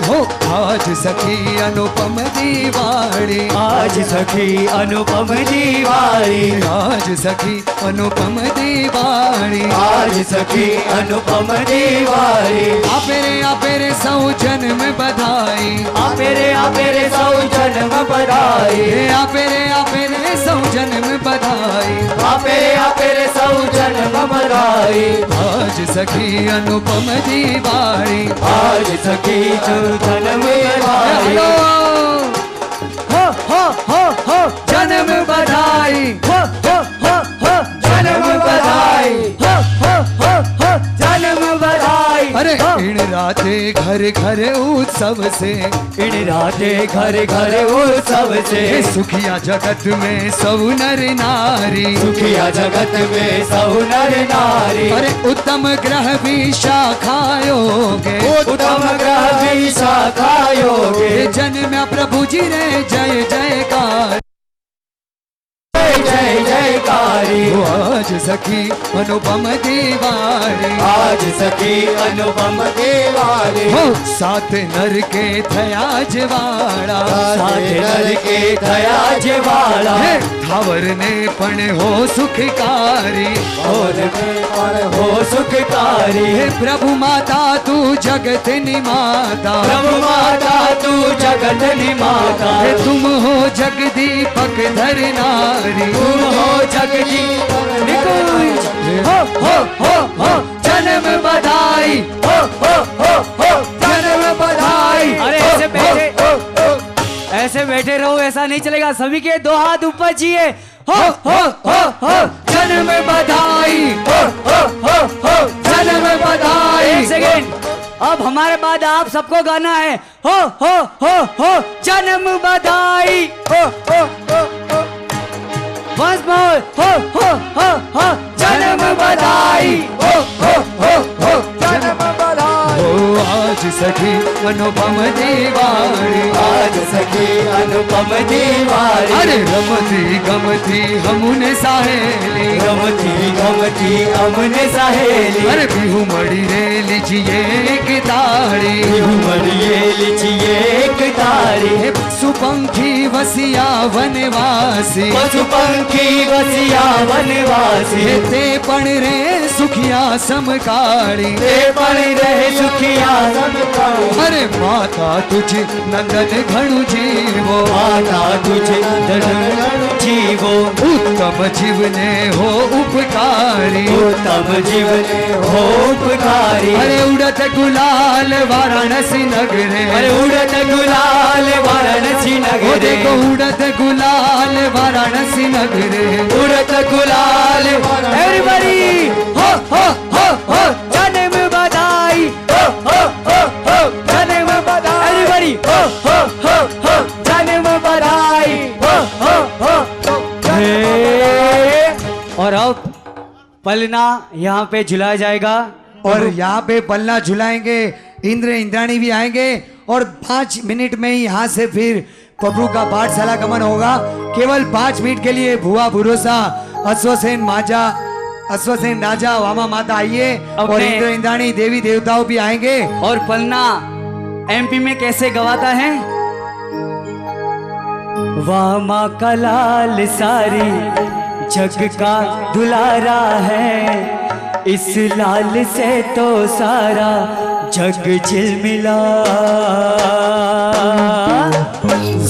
हो आज सखी अनुपम दीवारी, आज सखी अनुपम दीवारी, आज सखी अनुपम दीवारी, आज सखी अनुपम दीवारी। आपेरे सौ जन्म बधाई, आपेरे सौ जन्म बधाई, आपेरे सौ जन्म बधाई, आपेरे सौ जन्म बधाई। आज सखी अनुपम दीवारी, आज सखी जन्म बधाई, हो जन्म बधाई, हो जन्म बधाई, जन्म बधाई। अरे इन राते घर घर उत्सव से, इन राते घर घर उत्सव से, सुखिया जगत में सब नर नारी, सुखिया जगत में सब नर नारी। अरे उत्तम ग्रह भी शाखायोगे, उत्तम ग्रह भी शाखायोगे। जन्म प्रभु जी रे जय जयकार, जय जयकारी। आज सखी अनुपम दीवारी, आज सखी अनुपम दीवारी। हो सात नर के थया जवाड़ा, सात नर के थया जवाड़ा। थावर ने पण हो सुखकारी, और हो सुखकारी। प्रभु माता तू जगत निमाता, प्रभु माता तू जगत निमाता। तुम हो जगदीपक धर नारी, तुम हो जगदीपक निकुंज। हो ऐसा नहीं चलेगा। सभी के 2 हाथ ऊपर चाहिए। हो जन्म बधाई, हो जन्म बधाई। एक सेकेंड, अब हमारे बाद आप सबको गाना है। हो जन्म बधाई। हो once more, हो जन्म बधाई। हो जन्म बधाई। हो आज सखी अनुपम दीवारी, आज सखी अनुपम दीवारी। अरे रमती गमती हमने सहेली, रमती गमती हमने सहेली। अरे बिहू मड़ी रे लीजिए एक ताड़ी, बिहू मड़िए लीजिए एक ताड़ी। पशुपंखी वसिया वनवासी, पशुपंखी वसिया वनवासी। ते पण रे सुखिया समकाड़ी, ते पण रे सुखिया समकाड़ी। अरे माता तुझ नंदन घणु जीवो, माता तुझ नंदन घणु जीवो। उत्तम जीवने हो उपकारी, उत्तम जीवने हो उपकारी। अरे उड़त गुलाल वाराणसी नगरे, अरे उड़त गुलाल वाराणसी नगरे। देखो उड़त गुलाल वाराणसी नगरे, उड़त गुलाल। एवरीबॉडी हो जन्म बधाई। हो जन्म बधाई। एवरीबॉडी हो जन्म बधाई। हो और अब पलना यहाँ पे झुलाया जाएगा। और यहाँ पे पलना झुलाएंगे, इंद्र इंद्राणी भी आएंगे और 5 मिनट में ही यहाँ से फिर प्रभु का पाठशाला गमन होगा। केवल 5 मिनट के लिए भुआ भरोसा अश्वसेन माजा, अश्वसेन राजा वामा माता आइए और इंद्र इंद्राणी देवी देवताओं भी आएंगे। और पलना एमपी में कैसे गवाता है? वामा का लाल सारी जग का दुलारा है, इस लाल से तो सारा जग झिलमिला।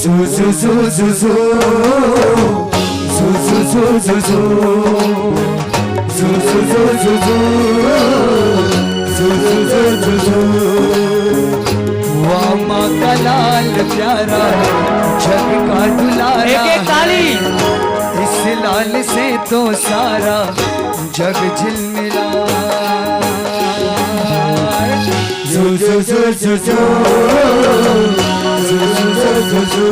जू जू जू जू जू जू जू जू जू जू जू जू जू जू जू जू जू। वामा का लाल प्यारा जग का दुलारा, एक ताली। इस लाल से तो सारा जग झिलमिला। जू जू जू जू जू जू जू जू जू।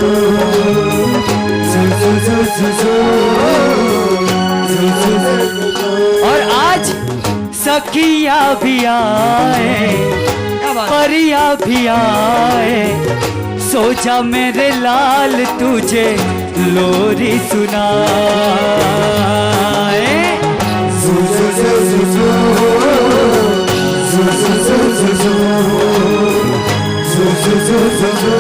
और आज सखिया भी आए, परिया भी आए, सोचा मेरे लाल तुझे लोरी सुनाए। जू जू जू जू जू जू जू जू जू जू जू जू जू।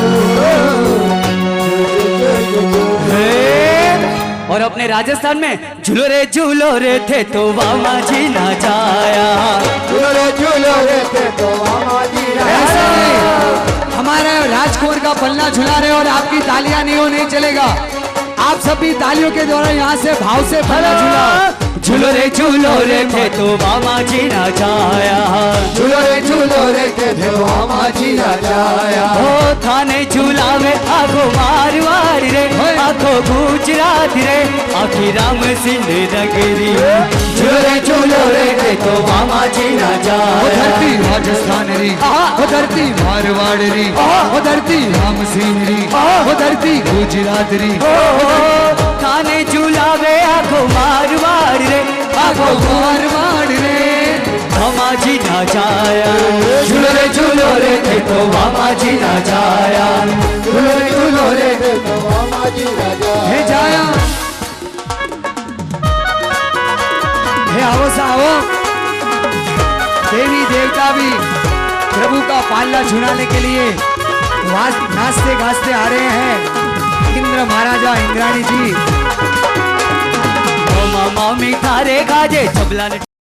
और अपने राजस्थान में झूलो रे थे तो वामा जी ना जाया। झूलो रे थे तो वामा जी ना जाया। हमारा राजकुमार का पलना झुला रहे और आपकी तालियां नहीं चलेगा। आप सभी तालियों के द्वारा यहाँ से भाव से पलना झूला। झूलो रे थे तो वामा जी ना जाया। झूलो रे थे तो वामा जी ना जाया। ओ थाने झूलावे आखो मारवाड़ रे, आखो गुजरात रे, आखी राम सिंह नगरी। झूलो रे थे तो वामा जी ना जाया। धरती राजस्थान री, वो धरती मारवाड़ री, वो धरती राम सिंह री, वो धरती गुजरात री। थाने झूलावे आखो मारवाड़ रे, आखो मारवाड़ रे, वामा जी ना जाया। झूलो रे थे तो वामा जी ना जाया। झूलो रे थे तो वामा जी ना जाया। हे जाया, हे आओ साओ। देवी देवता भी प्रभु का पालना झुलाने के लिए नाचते गाजते आ रहे हैं। इंद्र महाराजा इंद्राणी जी मामी थारे गाजे चबला ने